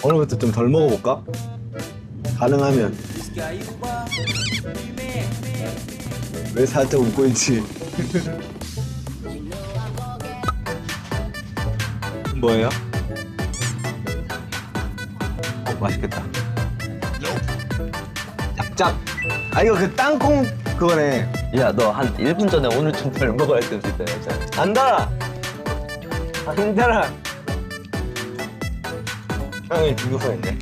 오늘부터 좀 덜 먹어볼까? 가능하면. 왜 살짝 웃고 있지? 뭐예요? 맛있겠다. 짭짭. 아 이거 그 땅콩 그거네. 야, 너 한 1분 전에 오늘 좀 덜 먹어야 될 수 있다, 진짜. 안 달아. 안 달아. 형이 중독성 있네.